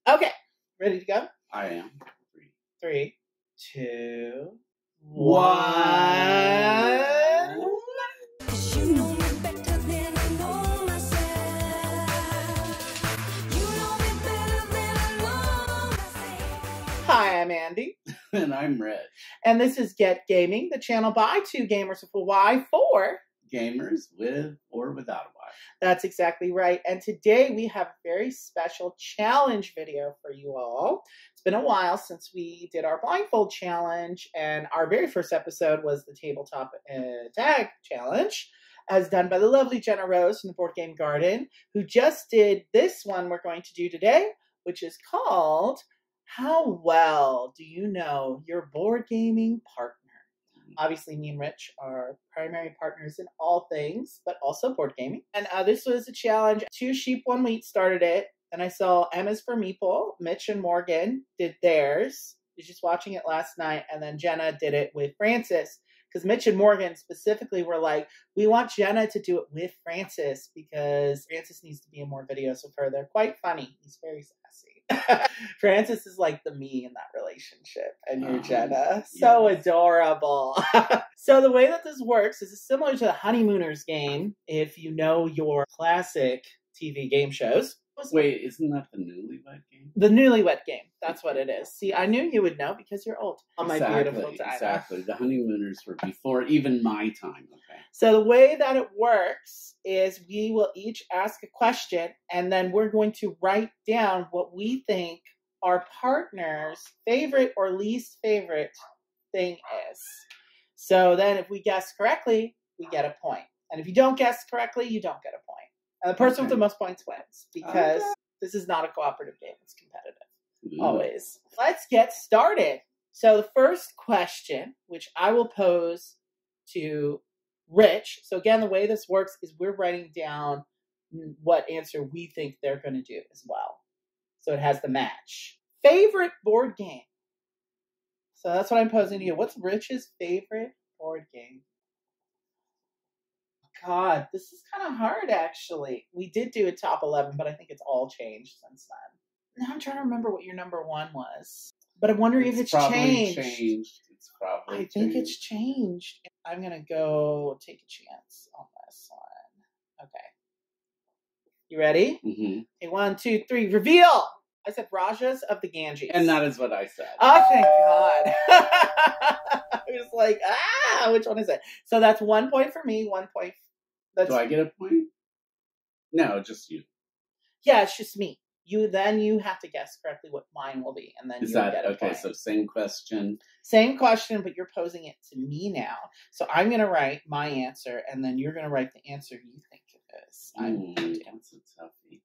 Okay, ready to go? I am. 3, 2, 1. Hi, I'm Andy. And I'm Rich. And this is Get Gaming, the channel by two gamers with a Y for gamers with or without a Y. That's exactly right. And today we have a very special challenge video for you all. It's been a while since we did our blindfold challenge, and our very first episode was the tabletop tag challenge, as done by the lovely Jenna Rose from the Board Game Garden, who just did this one we're going to do today, which is called How Well Do You Know Your Board Gaming Partner? Obviously, me and Rich are primary partners in all things, but also board gaming. And this was a challenge. 2 Sheep, 1 Wheat started it. And I saw Emma's for Meeple. Mitch and Morgan did theirs. I was just watching it last night. And then Jenna did it with Francis. Because Mitch and Morgan specifically were like, we want Jenna to do it with Francis because Francis needs to be in more videos with her. They're quite funny. He's very sassy. Francis is like the me in that relationship, and you're Jenna. So yes. Adorable. So the way that this works is similar to the Honeymooners game, if you know your classic TV game shows. Wait, isn't that the Newlywed Game? The Newlywed Game. That's what it is. See, I knew you would know because you're old. Oh, my beautiful Dinah. Exactly. The Honeymooners were before even my time. Okay. So the way that it works is we will each ask a question, and then we're going to write down what we think our partner's favorite or least favorite thing is. So then if we guess correctly, we get a point. And if you don't guess correctly, you don't get a point. And the person with the most points wins, because this is not a cooperative game. It's competitive. Always. Let's get started. So the first question, which I will pose to Rich. So again, the way this works is we're writing down what answer we think they're going to do as well. So it has the match. Favorite board game. So that's what I'm posing to you. What's Rich's favorite board game? God, this is kind of hard, actually. We did do a top 11, but I think it's all changed since then. Now I'm trying to remember what your number 1 was. But I'm wondering if it's changed. It's probably I think it's changed. I'm going to go take a chance on this one. Okay. You ready? Mm-hmm. Okay, 1, 2, 3, reveal! I said Rajas of the Ganges. And that is what I said. Oh, thank God. I was like, which one is it? So that's 1 point for me, 1 point. Do I get a point? No, just you. Yeah, it's just me. You have to guess correctly what mine will be, and then is you'll that get a okay? point. So same question. Same question, but you're posing it to me now. So I'm going to write my answer, and then you're going to write the answer you think it is. That's a toughie.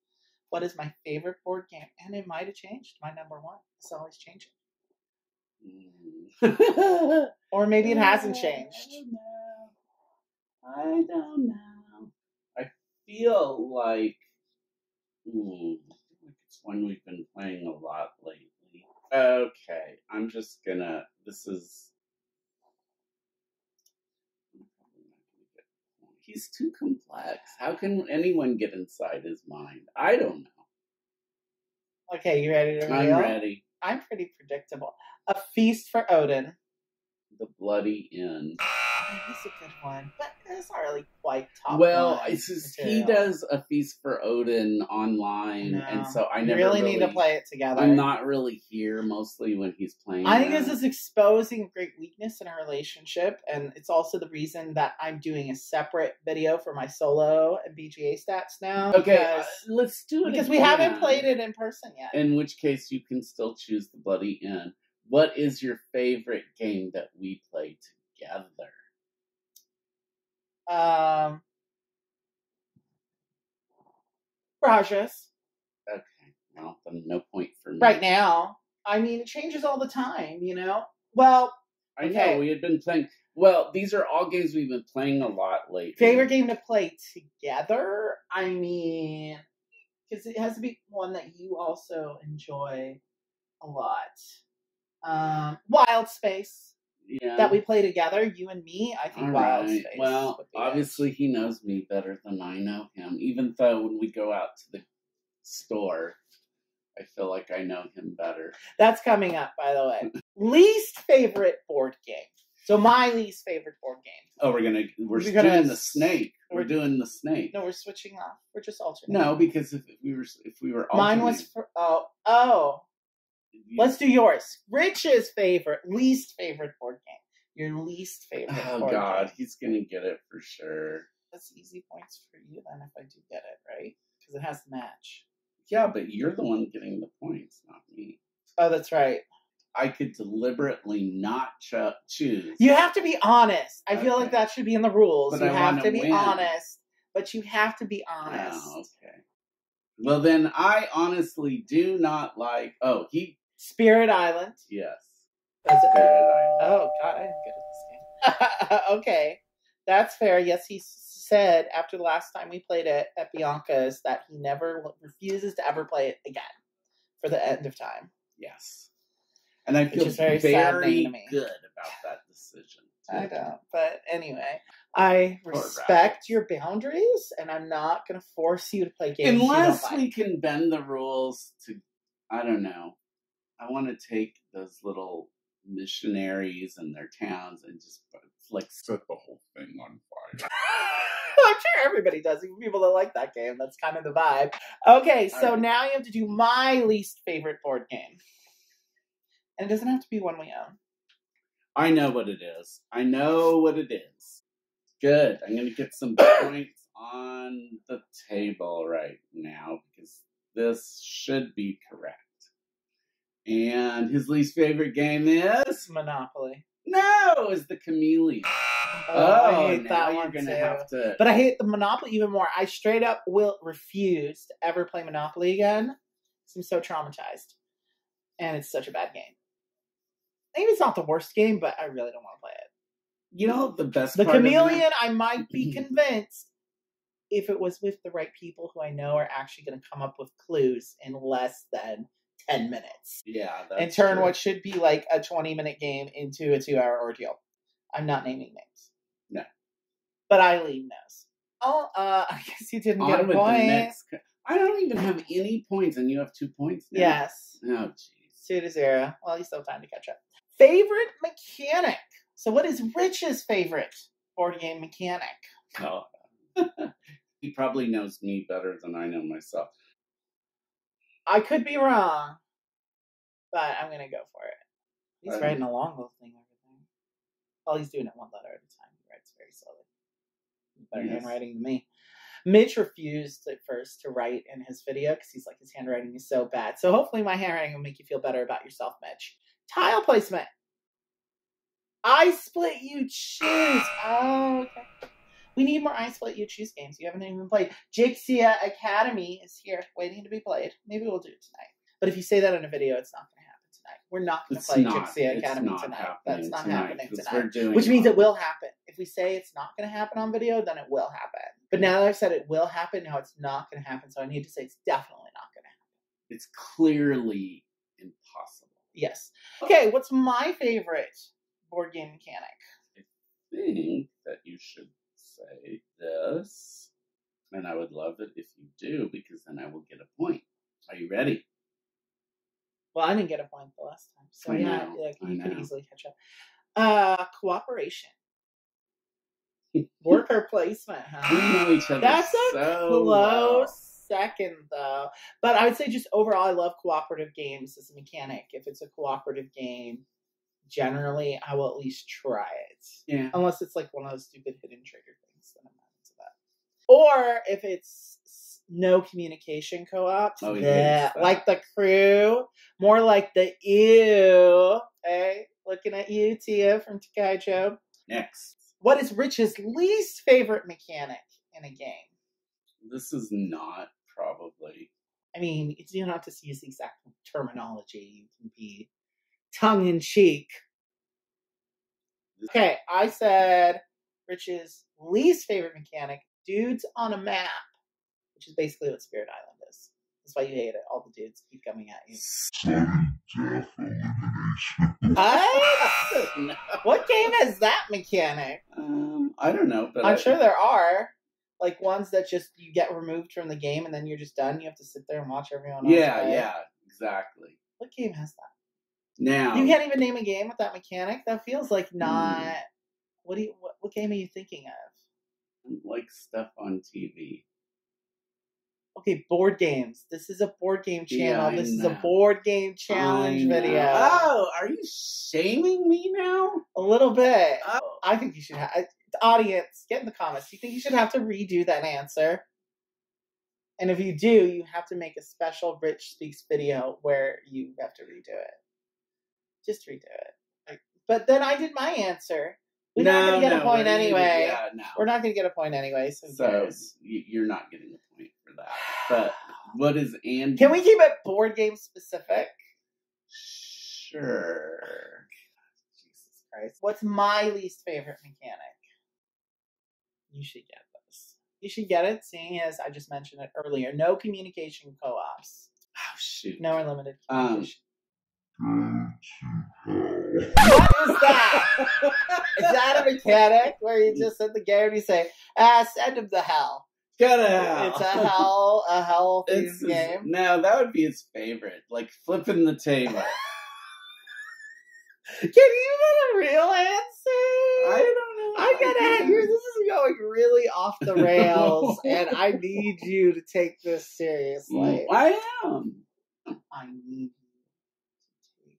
What is my favorite board game? And it might have changed. My number 1. It's always changing. Or maybe it hasn't changed. I don't know. I feel like it's one we've been playing a lot lately. Okay, I'm just gonna. He's too complex. How can anyone get inside his mind? I don't know. Okay, you ready to reveal? I'm ready. I'm pretty predictable. A Feast for Odin. The Bloody Inn. That's a good one, but it's not really quite top. Well, he does A Feast for Odin online, and so I never really need to play it together. I'm not really here mostly when he's playing. I think this is exposing a great weakness in our relationship, and it's also the reason that I'm doing a separate video for my solo and BGA stats now. Okay, let's do it because we haven't played it in person yet. In which case, you can still choose The Bloody Inn. What is your favorite game that we play together? Rajas. Okay, well, then no point for me. Right now. I mean, it changes all the time, you know? Well, I know, we had been playing... Well, these are all games we've been playing a lot lately. Favorite game to play together? I mean, because it has to be one that you also enjoy a lot. Wild Space. Yeah. That we play together, you and me, I think Wild Space. Well, obviously he knows me better than I know him. Even though when we go out to the store, I feel like I know him better. That's coming up, by the way. Least favorite board game. So my least favorite board game. Oh, we're doing the snake. We're doing the snake. No, we're switching off. We're just alternating. No, because if we were mine was for Let's do yours. Rich's least favorite board game. Your least favorite. Oh God, he's gonna get it for sure. That's easy points for you then if I do get it right, because it has the match. Yeah, but you're the one getting the points, not me. Oh, that's right. I could deliberately not choose. You have to be honest. I feel like that should be in the rules. But you have to be honest. But you have to be honest. Oh, okay. Well, then I honestly do not like. Spirit Island. Yes. That's Spirit Island. Oh God, I didn't get it this game. Okay, that's fair. Yes, he said after the last time we played it at Bianca's that he refuses to ever play it again for the end of time. Yes. And I feel very good about that decision. Too. I don't. But anyway, I respect your boundaries, and I'm not going to force you to play games. Unless we can bend the rules to, I don't know. I want to take those little missionaries and their towns and just set the whole thing on fire. I'm sure everybody does, even people that like that game. That's kind of the vibe. Okay, so now you have to do my least favorite board game. And it doesn't have to be one we own. I know what it is. Good. I'm going to get some points on the table right now because this should be correct. And his least favorite game is Monopoly. No, it's the Chameleon. I hate that one you're gonna too. have to. But I hate the Monopoly even more. I straight up will refuse to ever play Monopoly again. I'm so traumatized, and it's such a bad game. Maybe it's not the worst game, but I really don't want to play it. You know the best. The Chameleon, I might be convinced if it was with the right people who I know are actually going to come up with clues in less than 10 minutes. Yeah, and turn what should be like a 20-minute game into a 2-hour ordeal. I'm not naming names. No. But Eileen knows. Oh, I guess you didn't get a point. I don't even have any points, and you have 2 points now. Yes. Oh, jeez. 2-0. Well, you still have time to catch up. Favorite mechanic. So what is Rich's favorite board game mechanic? Oh. He probably knows me better than I know myself. I could be wrong, but I'm going to go for it. He's writing a long little thing over there. Well, he's doing it one letter at a time. He writes very slowly. Better handwriting than me. Mitch refused at first to write in his video because he's like, his handwriting is so bad. So hopefully my handwriting will make you feel better about yourself, Mitch. Tile placement. I split you choose. Oh, okay. We need more I split you choose games. You haven't even played. Jixia Academy is here waiting to be played. Maybe we'll do it tonight. But if you say that in a video, it's not going to happen tonight. We're not going to play Jixia Academy tonight. That's not happening tonight. Which means it will happen. If we say it's not going to happen on video, then it will happen. But now that I've said it will happen, now it's not going to happen. So I need to say it's definitely not going to happen. It's clearly impossible. Yes. Okay, what's my favorite board game mechanic? I think that you should say this, and I would love it if you do, because then I will get a point. Are you ready? Well, I didn't get a point the last time, so you can easily catch up. Cooperation. Worker placement, huh? We know each other. That's a close second, though. But I would say just overall, I love cooperative games as a mechanic. If it's a cooperative game, generally, I will at least try it. Yeah. Unless it's like one of those stupid hidden trigger things, then I'm not into that. Or if it's no communication co-op, like the Crew, more like the Ew. Hey, looking at you, Tia from Takaicho. Next. What is Rich's least favorite mechanic in a game? This is not probably. I mean, you don't have to use the exact terminology. You can be tongue-in-cheek. Okay, I said Rich's least favorite mechanic, dudes on a map, which is basically what Spirit Island is. That's why you hate it. All the dudes keep coming at you. No. What game is that mechanic? I don't know, but I'm sure there are. Like ones that just you get removed from the game and then you're just done. You have to sit there and watch everyone else play. Yeah, Exactly. What game has that? Now You can't even name a game with that mechanic? That feels like not... What game are you thinking of? Like stuff on TV. Okay, board games. This is a board game channel. Yeah, This is a board game challenge video. Oh, are you shaming me now? A little bit. Oh. I think you should have... Audience, get in the comments. Do you think you should have to redo that answer? And if you do, you have to make a special Rich Speaks video where you have to redo it. Just redo it. But then I did my answer. We're not going to get a point anyway. We're not going to get a point anyway. So you're not getting a point for that. But what is Andy? Can we keep it board game specific? Sure. Jesus Christ. What's my least favorite mechanic? You should get this. You should get it, seeing as I just mentioned it earlier. No communication co-ops. Oh, shoot. No unlimited communication. What is that? Is that a mechanic where you just send the game and you say, send him to hell? Go to hell. It's a hell themed game. No, that would be his favorite. Like flipping the table. Can you get a real answer? I don't know. I gotta this is going really off the rails, and I need you to take this seriously. I am. I need you to take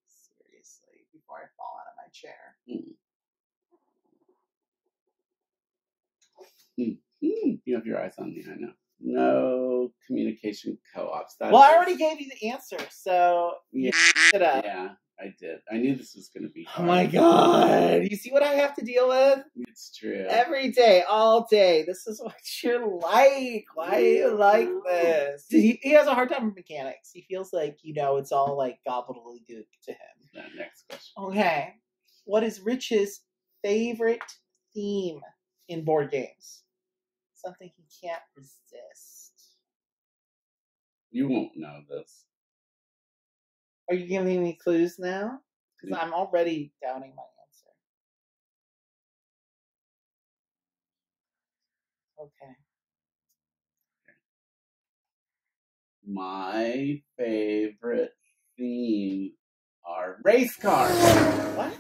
this seriously before I fall out of my chair. You have your eyes on me, I know. No communication co-ops. Well, I already gave you the answer, so yeah, it up. Yeah, I did. I knew this was going to be hard. Oh my god. You see what I have to deal with? It's true. Every day, all day. This is what you're like. Why do you like this? He has a hard time with mechanics. He feels like, it's all like gobbledygook to him. Next question. Okay. What is Rich's favorite theme in board games? Something he can't resist. You won't know this. Are you giving me clues now? Because I'm already doubting my answer. Okay. My favorite theme are race cars. What?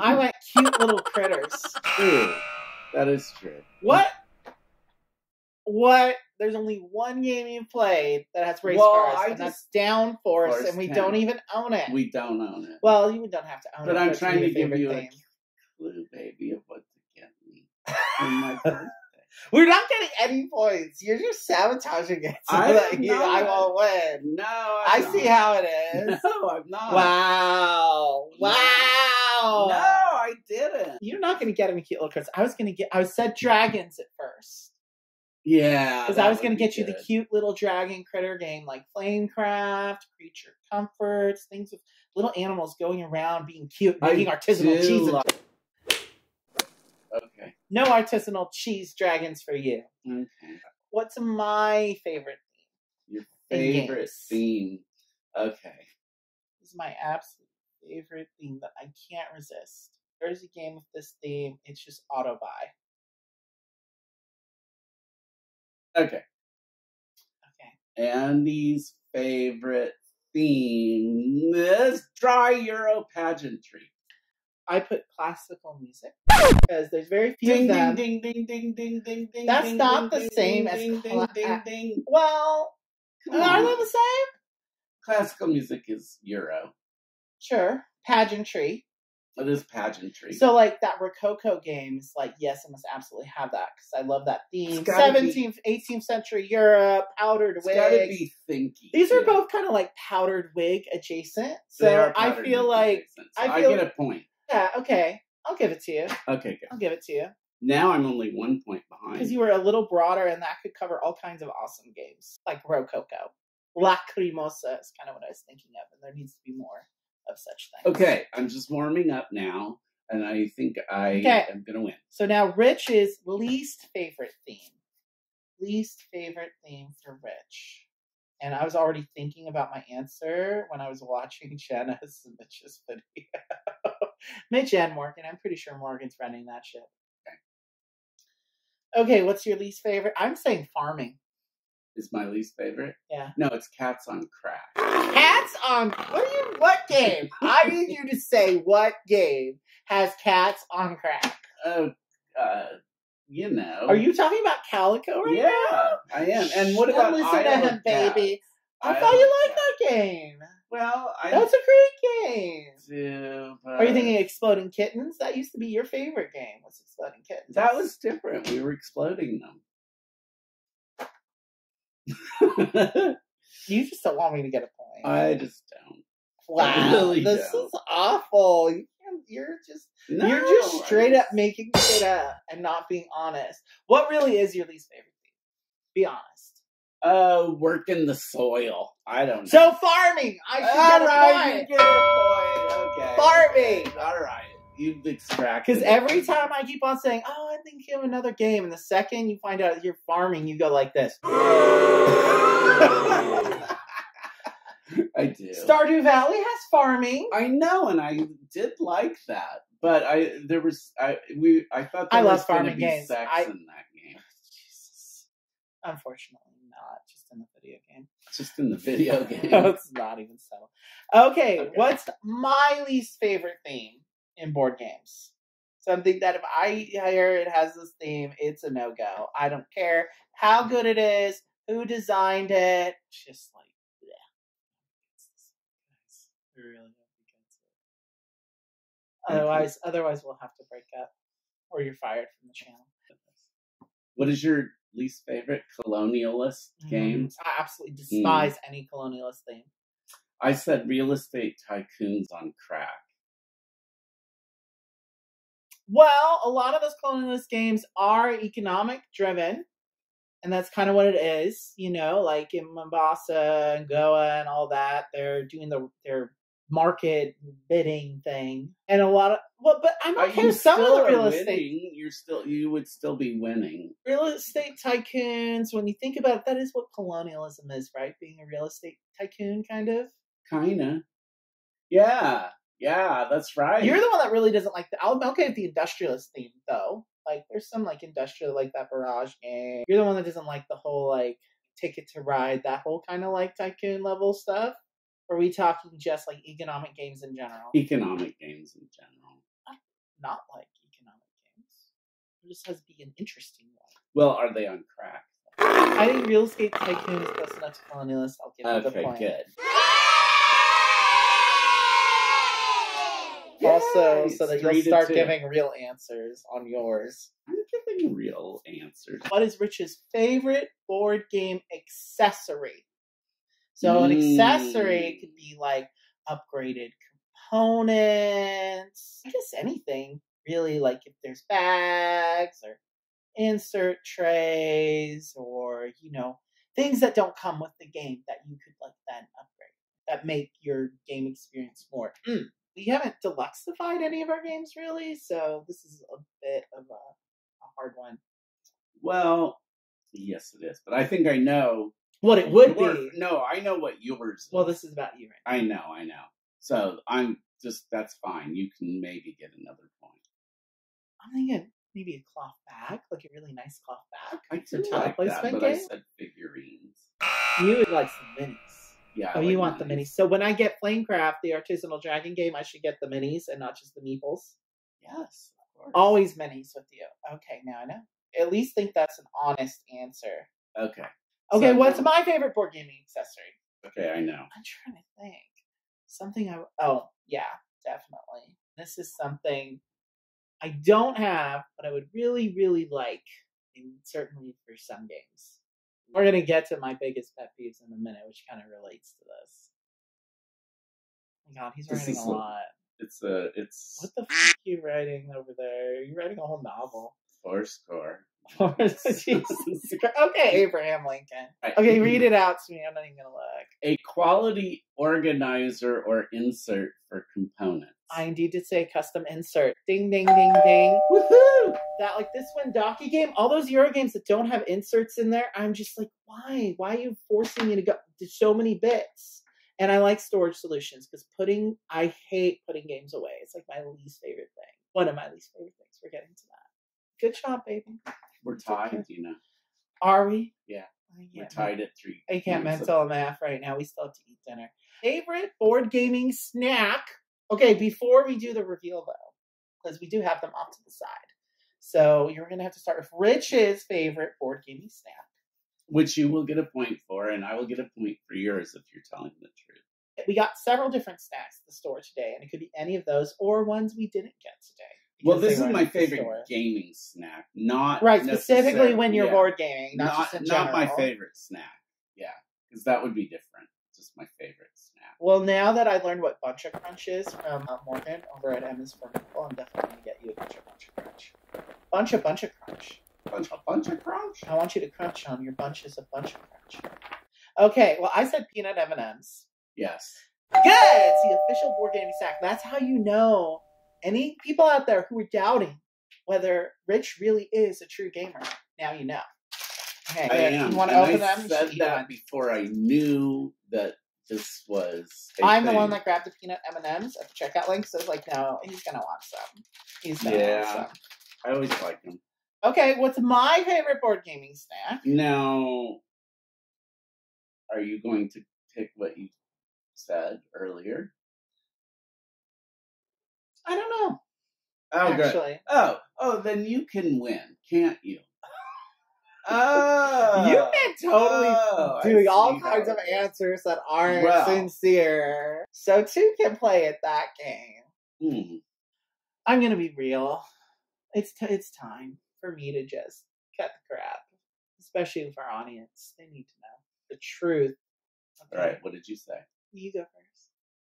I went cute little critters. True. That is true. What? There's only one game you played that has race cars, and that's Downforce, and we don't even own it. We don't own it. Well, you don't have to own it. But I'm trying to give you a clue, baby, of what to get me for my birthday. We're not getting any points. You're just sabotaging it so I won't win. No, I see how it is. No, I'm not. Wow. No, I didn't. You're not going to get any cute little cards. I said dragons at first. Yeah. Because I was going to get you the cute little dragon critter game like Flamecraft, Creature Comforts, things with little animals going around being cute, making artisanal cheese. Okay. No artisanal cheese dragons for you. Okay. What's my favorite theme? Your favorite theme. Okay. This is my absolute favorite theme that I can't resist. There's a game with this theme. It's just auto buy. Okay. Andy's favorite theme is dry Euro pageantry. I put classical music because there's very few of them. Ding, ding, ding, ding, ding, ding. That's not the same as ding. Well, are they the same? Classical music is Euro. Sure. Pageantry. It is pageantry. So, like, that Rococo game is like, yes, I must absolutely have that because I love that theme. 17th, 18th century Europe, powdered wig. It's gotta be thinky. These are both kind of like powdered wig adjacent. So I feel like I get a point. Yeah, okay. I'll give it to you. Okay, good. I'll give it to you. Now I'm only 1 point behind. Because you were a little broader and that could cover all kinds of awesome games. Like Rococo. Lacrimosa is kind of what I was thinking of, and there needs to be more of such things. Okay, I'm just warming up now, and I think I am going to win. So now Rich's least favorite theme. Least favorite theme for Rich. And I was already thinking about my answer when I was watching Jenna's and Mitch's video. Mitch and Morgan. I'm pretty sure Morgan's running that shit. Okay, what's your least favorite? I'm saying farming. is my least favorite. Yeah. No, it's Cats on Crack. Cats on what game? I need you to say what game has cats on crack. Oh, you know. Are you talking about Calico right now? I am. And what about listen to him, baby? I thought you liked that game. Well, that's a great game. Do, Are you thinking Exploding Kittens? That used to be your favorite game. Was Exploding Kittens? That was different. We were exploding them. You just don't want me to get a point. I just don't. Wow, really this is awful. You're just straight up making shit up and not being honest. What really is your least favorite thing? Be honest. Working the soil. I don't know. So farming. I should get a point. You get a point. Okay. Farming. All right. You've extracted. Because every time I keep on saying, "Oh, I think you have another game," and the second you find out you're farming, you go like this. I do. Stardew Valley has farming. I know, and I did like that, but I thought there was going to be sex in that game. Jesus. Unfortunately, not just in the video game. Just in the video game. No, it's not even so. Okay, what's my least favorite theme in board games? Something that if I hear it has this theme, it's a no-go. I don't care how good it is, who designed it. It's just like, really otherwise we'll have to break up, or you're fired from the channel. What is your least favorite colonialist game? I absolutely despise any colonialist theme. I said Real Estate Tycoons on Crack. Well, a lot of those colonialist games are economic driven. And that's kind of what it is, like in Mombasa and Goa and all that. They're doing their market bidding thing, and a lot of but I'm okay with some of the real estate. You would still be winning. Real estate tycoons. When you think about it, that is what colonialism is, right? Being a real estate tycoon, kind of. Yeah, that's right. You're the one that really doesn't like I'm okay with the industrialist theme, though. Like, there's some like industrial, like that Barrage game. You're the one that doesn't like the whole like Ticket to Ride, that whole kind of like tycoon level stuff. Or are we talking just like economic games in general? Economic games in general. Not like economic games. It just has to be an interesting one. Well, are they on crack? I think Real Estate Tycoon is close enough to colonialist. I'll give you the point. Okay, good. Also, so that you'll start giving real answers on yours. I'm giving real answers. What is Rich's favorite board game accessory? So an accessory could be like upgraded components. I guess anything really, like if there's bags or insert trays or, things that don't come with the game that you could like then upgrade that make your game experience more. We haven't deluxeified any of our games really, so this is a bit of a hard one. Well, yes it is, but I think I know what it would be. No, I know what yours is. Well, this is about you right now. I know. So that's fine. You can maybe get another point. I'm thinking maybe a cloth bag, like a really nice cloth bag. I do like that, but I said figurines. You would like some minis. Yeah. Oh, you want the minis. So when I get Flamecraft, the artisanal dragon game, I should get the minis and not just the meeples. Yes, of course. Always minis with you. Okay, now I know. At least think that's an honest answer. Okay. Okay, what's my favorite board gaming accessory? Okay, I know. I'm trying to think. Something oh, yeah, definitely. This is something I don't have, but I would really, really like, and certainly for some games. We're going to get to my biggest pet peeves in a minute, which kind of relates to this. Oh my God, he's writing a lot. It's What the f*** are you writing over there? You're writing a whole novel. Fourscore. Jesus Christ. Okay, Abraham Lincoln. Okay, read it out to me. I'm not even going to look. A quality organizer or insert for components. I indeed did say custom insert. Ding, ding, ding, ding. Woohoo! That, like this Wendaki game, all those Euro games that don't have inserts in there, I'm just like, why? Why are you forcing me to go to so many bits? And I like storage solutions because I hate putting games away. It's like my least favorite thing. One of my least favorite things. We're getting to that. Good job, baby. We're tied, Are we? Yeah. We're tied at 3. I can't mental math right now. We still have to eat dinner. Favorite board gaming snack? Okay, before we do the reveal, though, because we do have them off to the side. So you're going to have to start with Rich's favorite board gaming snack. Which you will get a point for, and I will get a point for yours if you're telling the truth. We got several different snacks at the store today, and it could be any of those or ones we didn't get today. Well, this is my favorite gaming snack, not right, specifically when you're board gaming, not my favorite snack. Yeah, because that would be different. Just my favorite snack. Well, now that I learned what Bunch of Crunch is from Morgan over at Emma's for Maple, I'm definitely going to get you a Bunch of Crunch. Bunch of Crunch. Bunch of Crunch? I want you to crunch on your bunches of Bunch of Crunch. Okay, well, I said peanut M&Ms. Yes. Good! It's the official board gaming snack. That's how you know. Any people out there who are doubting whether Rich really is a true gamer, now you know. Okay, I am. You want to and open I them? said that before I knew that this was I'm the one that grabbed the peanut M&Ms at the checkout link, so I was like, no, he's going to want some. He's going to want some. I always like them. Okay, what's my favorite board gaming snack? Now, are you going to pick what you said earlier? I don't know. Oh, actually. Good. Oh, then you can win, can't you? Oh, you've been totally doing all kinds of answers that aren't sincere. So two can play at that game. I'm gonna be real. It's time for me to just cut the crap, especially with our audience. They need to know the truth. Okay. All right. What did you say? You go first.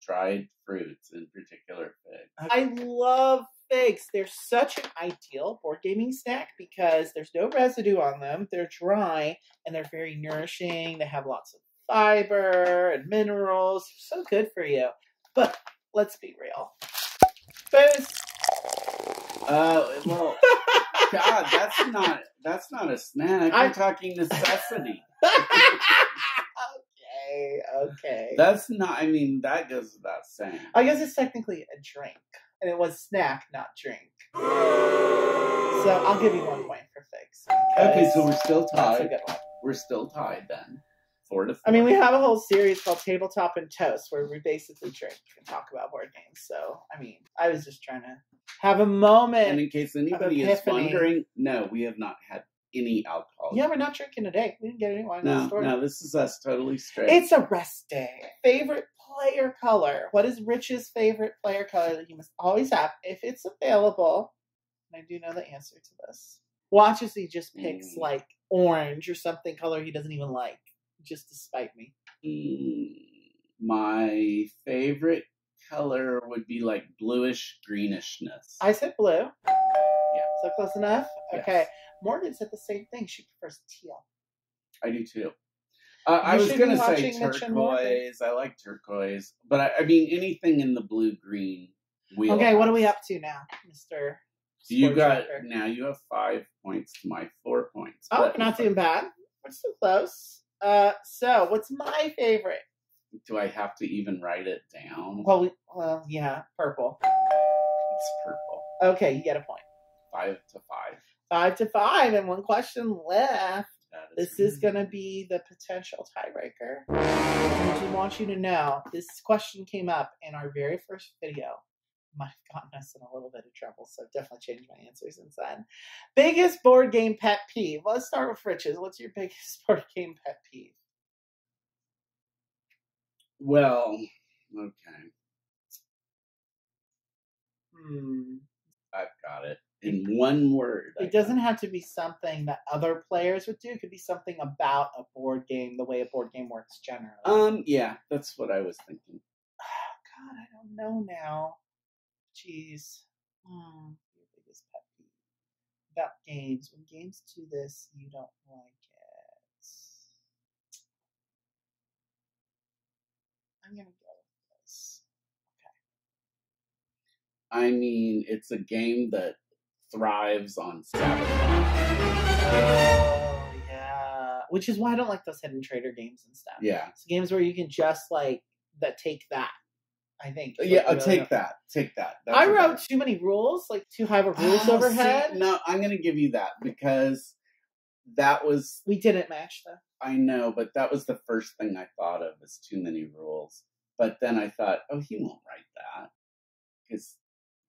Dried fruits, in particular figs. I love figs. They're such an ideal board gaming snack because there's no residue on them. They're dry and they're very nourishing. They have lots of fiber and minerals. So good for you. But let's be real. Booze. Well, God, that's not a snack. I'm talking necessity. Okay. That's not, I mean, that goes without saying. I guess it's technically a drink. And it was snack, not drink. So I'll give you 1 point for figs. Okay, so we're still tied. That's a good one. We're still tied then. 4-4. I mean, we have a whole series called Tabletop and Toast where we basically drink and talk about board games. So, I mean, I was just trying to have a moment. And in case anybody is wondering, no, we have not had any alcohol. Yeah, we're not drinking today. We didn't get any wine in the store. No, this is us totally straight. It's a rest day. Favorite player color. What is Rich's favorite player color that you must always have if it's available? And I do know the answer to this. Watch as he just picks like orange or something color he doesn't even like, just to spite me. My favorite color would be like bluish greenishness. I said blue. Yeah. So close enough? Okay. Yes. Morgan said the same thing. She prefers teal. I do too. I was going to say turquoise. I like turquoise. But I mean, anything in the blue-green wheelhouse. Okay, what are we up to now, Mr. You have 5 points to my 4 points. Oh, not doing bad. We're so close. So, what's my favorite? Do I have to even write it down? Well, yeah, purple. It's purple. Okay, you get a point. 5-5. 5-5, and one question left. This is going to be the potential tiebreaker. I just want you to know, this question came up in our very first video. Might have gotten us in a little bit of trouble, so I've definitely changed my answer since then. Biggest board game pet peeve. Let's start with Rich's. What's your biggest board game pet peeve? Well, okay. I've got it. In one word. It doesn't have to be something that other players would do. It could be something about a board game, the way a board game works generally. Yeah, that's what I was thinking. Oh, God, I don't know now. Jeez. Your biggest pet peeve. About games. When games do this, you don't like it. I'm going to go with this. Okay. I mean, it's a game that thrives on sabotage. Oh, yeah. Which is why I don't like those hidden trader games and stuff. Yeah. It's games where you can just, take that. I think. Yeah, take that. Take that. That's I wrote too many rules, too high of rules overhead. No, I'm going to give you that because that was... We didn't match, though. I know, but that was the first thing I thought of, is too many rules. But then I thought, oh, he won't write that.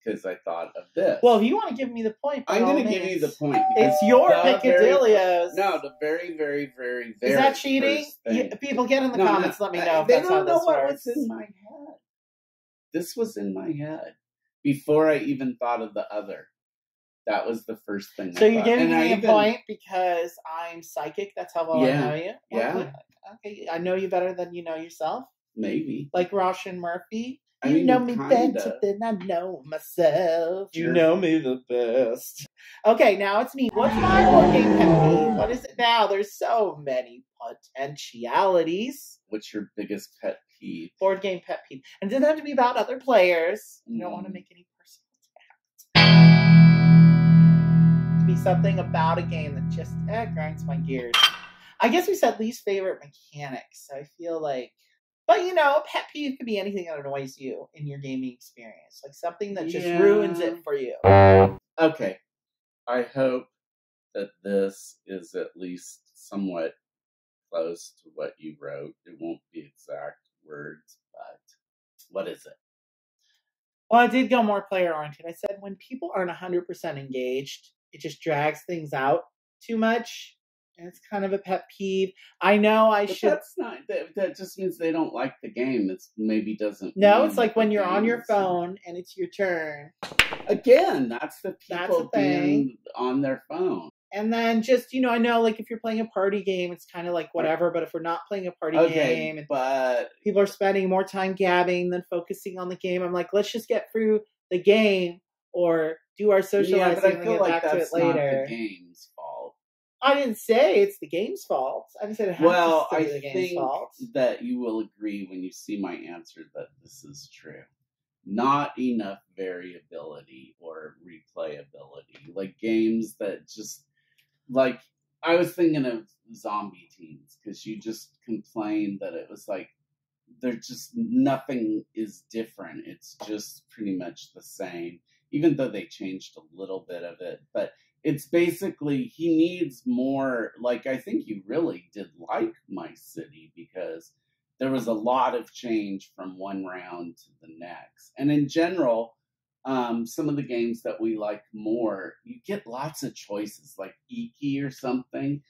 Because I thought of this. Well, if you want to give me the point, I'm going to give you the point. It's your picadillos. No, the very, very, very, very. Is that cheating? People, get in the comments. Let me know if that's how this works. They don't know what was in my head. This was in my head before I even thought of the other. That was the first thing. So you're giving me a point because I'm psychic. That's how well I know you. Yeah. Okay. I know you better than you know yourself. Maybe. Like Roshan Murphy. I mean, know me better than I know myself. You know me the best. Okay, now it's me. What's my board game pet peeve? What is it now? There's so many potentialities. What's your biggest pet peeve? Board game pet peeve. And it doesn't have to be about other players. You don't want to make any personal attacks. Be something about a game that just grinds my gears. I guess we said least favorite mechanics. I feel like, but pet peeve could be anything that annoys you in your gaming experience, like something that just ruins it for you. Okay, I hope that this is at least somewhat close to what you wrote. It won't be exact words, but what is it? Well, I did go more player-oriented. I said when people aren't 100% engaged, it just drags things out too much. And it's kind of a pet peeve. I know I should. That's not. That just means they don't like the game. It's maybe doesn't. No, it's like when you're on your phone and it's your turn. Again, that's the people being on their phone. And then just, I know like if you're playing a party game, it's kind of like whatever. But if we're not playing a party game, but people are spending more time gabbing than focusing on the game, I'm like, let's just get through the game or do our socializing and get back to it later. Not the game's fault. I didn't say it's the game's fault. I didn't say it has to be the game's fault. I think that you will agree when you see my answer that this is true. Not enough variability or replayability. Like games that just, like, I was thinking of Zombie Teens because you just complained that it was like, there's just nothing is different. It's just pretty much the same, even though they changed a little bit of it. But it's basically, he needs more, like, I think you really did like My City because there was a lot of change from one round to the next. And in general, some of the games that we like more, you get lots of choices, like Iki or something.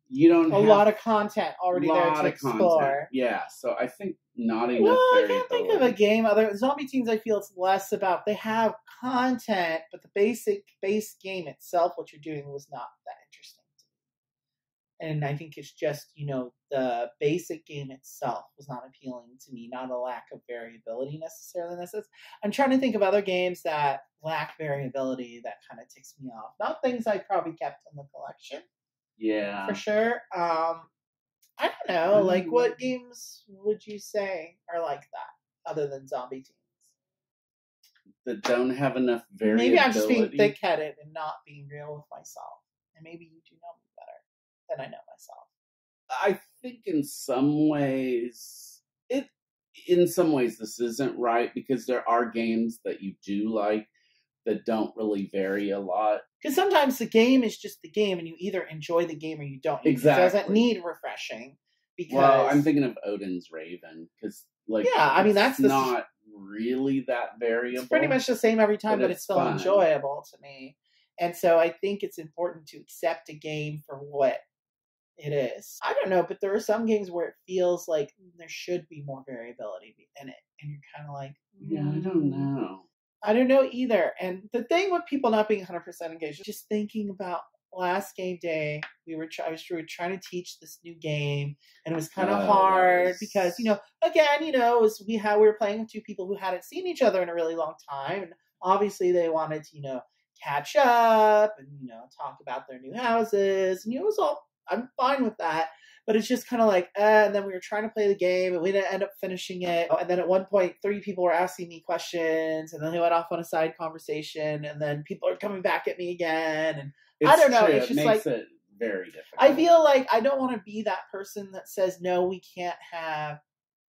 You don't have a lot of content already there to explore. Yeah, so I think not enough. Well, I can't think of a game. Other Zombie Teens, I feel it's less about, they have content, but the base game itself, what you're doing, was not that interesting to me. And I think it's just, the basic game itself was not appealing to me, not a lack of variability necessarily. I'm trying to think of other games that lack variability that kind of ticks me off. Not things I probably kept in the collection. Yeah. For sure. I don't know. Like, what games would you say are like that, other than Zombie Teens? That don't have enough variability? Maybe I'm just being thick-headed and not being real with myself. And maybe you do know me better than I know myself. I think in some ways this isn't right, because there are games that you do like that don't really vary a lot. Because sometimes the game is just the game, and you either enjoy the game or you don't. Exactly. It doesn't need refreshing. Because, well, I'm thinking of Odin's Raven, because that's not really that variable. It's pretty much the same every time, but it's still fun. Enjoyable to me. And so I think it's important to accept a game for what it is. I don't know, but there are some games where it feels like there should be more variability in it, and you're kind of like, yeah, I don't know. I don't know either. And the thing with people not being 100% engaged, just thinking about last game day, we were trying to teach this new game, and it was kind of hard because, again, we were playing with two people who hadn't seen each other in a really long time, and obviously they wanted to, catch up and, talk about their new houses, and it was all, I'm fine with that. But it's just kind of like, and then we were trying to play the game, and we didn't end up finishing it. And then at one point, 3 people were asking me questions, and then they went off on a side conversation, and then people are coming back at me again. And I don't know. True. It's just it makes it very difficult. I feel like I don't want to be that person that says, no, we can't have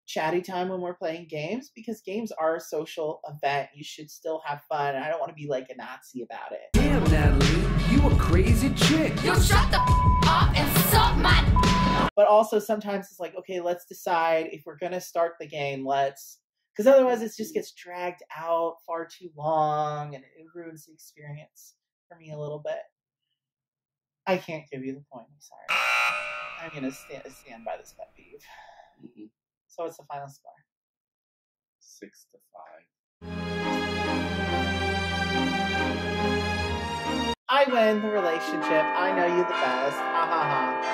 chatty time when we're playing games, because games are a social event. You should still have fun. And I don't want to be like a Nazi about it. Damn, Natalie, you a crazy chick. You shut the up and suck my But also sometimes it's like, okay, let's decide if we're going to start the game, because otherwise it just gets dragged out far too long and it ruins the experience for me a little bit. I can't give you the point. I'm sorry. I'm going to stand by this pet peeve. Mm-hmm. So what's the final score? 6-5. I win the relationship. I know you the best. Ha ha ha.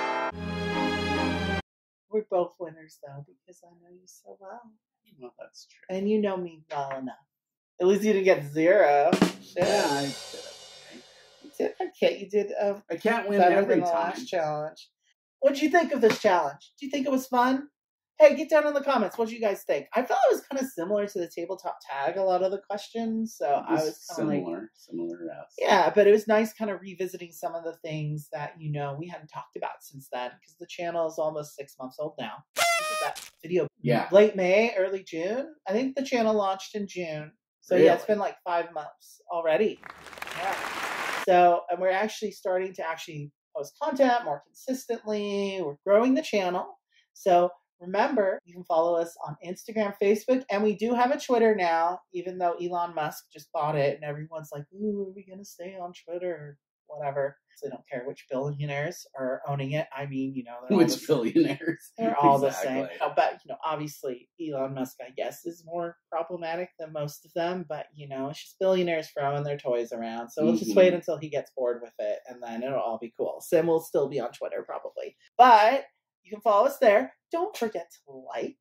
We're both winners though, because I know you so well. Well, that's true. And you know me well enough. At least you didn't get 0. Shit. Yeah, I did okay. You did okay. You did. I can't win every time. Last challenge. What did you think of this challenge? Do you think it was fun? Hey, get down in the comments. What do you guys think? I felt it was kind of similar to the tabletop tag, a lot of the questions. So I was kind of similar. Yeah, but it was nice kind of revisiting some of the things that, we hadn't talked about since then, because the channel is almost 6 months old now. This is that video. Yeah. Late May, early June. I think the channel launched in June. So really? Yeah, it's been like 5 months already. Yeah. So, and we're actually starting to post content more consistently. We're growing the channel. So remember, you can follow us on Instagram, Facebook, and we do have a Twitter now, even though Elon Musk just bought it and everyone's like, ooh, are we going to stay on Twitter or whatever? So they don't care which billionaires are owning it. I mean, which billionaires? They're all the same. But, obviously Elon Musk, I guess, is more problematic than most of them. But, it's just billionaires throwing their toys around. So we'll just wait until he gets bored with it, and then it'll all be cool. Sim will still be on Twitter probably. But you can follow us there. Don't forget to like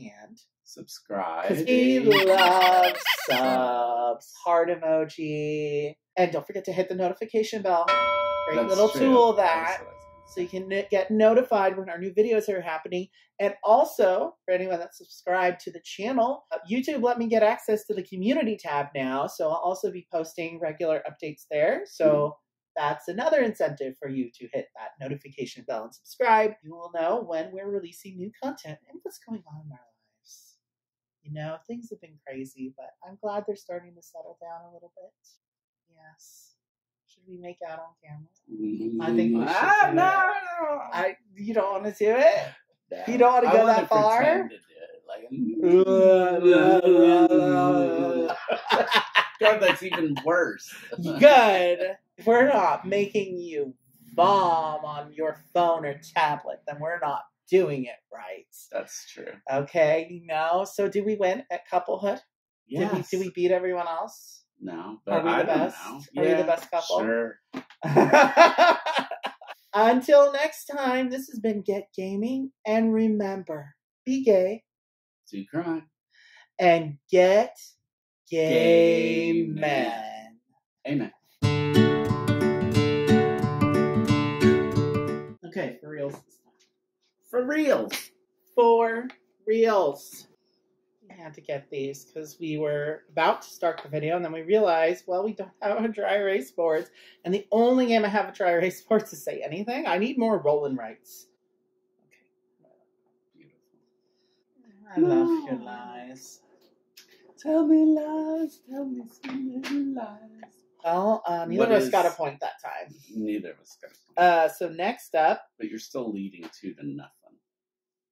and subscribe. Because he loves subs. Heart emoji. And don't forget to hit the notification bell. Great little tool so you can get notified when our new videos are happening. And also, for anyone that's subscribed to the channel, YouTube let me get access to the community tab now. So I'll also be posting regular updates there. So that's another incentive for you to hit that notification bell and subscribe. You will know when we're releasing new content and what's going on in our lives. Things have been crazy, but I'm glad they're starting to settle down a little bit. Yes. Should we make out on camera? I think we should. No. You don't want to do it? No. You don't want to go that far? God, that's even worse. Good. If we're not making you bomb on your phone or tablet, then we're not doing it right. That's true. Okay, So did we win at couplehood? Yes. Did we beat everyone else? No, but are we the best? Are we the best couple? Sure. Until next time, this has been Get Gaming, and remember, be gay, do crime, and get gaming. Amen. Okay, for reals this time. For reals. For reals. Had to get these because we were about to start the video and then we realized, well, we don't have a dry erase boards, and the only game I have a dry erase board to say anything. I need more roll and writes. Okay, beautiful. I love your lies. Tell me lies, tell me some little lies. Well, neither of us got a point that time. Neither of us got a point. So next up, but you're still leading 2-0.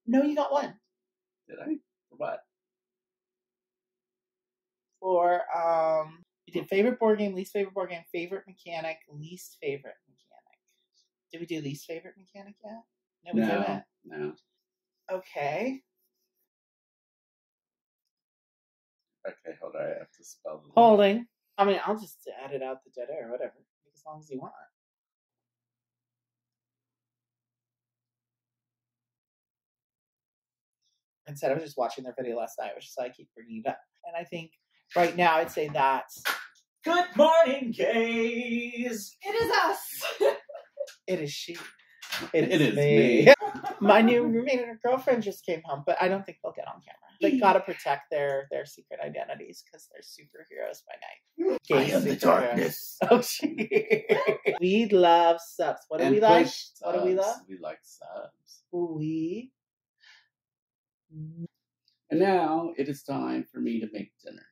No, you got 1. Did I? For what? For we did favorite board game, least favorite board game, favorite mechanic, least favorite mechanic. Did we do least favorite mechanic yet? No, we didn't. No. Okay. Okay, hold on. I have to spell it. Holding. I mean, I'll just edit out the dead air, whatever, as long as you want. Instead, I was just watching their video last night, which is why I keep bringing it up. And I think right now I'd say that's Good Morning Gays. It is us. It is she. It is me. My new roommate and her girlfriend just came home, but I don't think they'll get on camera. They gotta protect their secret identities because they're superheroes by night. I am the darkness. Oh, she. We love subs. What do we like? What do we love? We like subs. We. And now it is time for me to make dinner.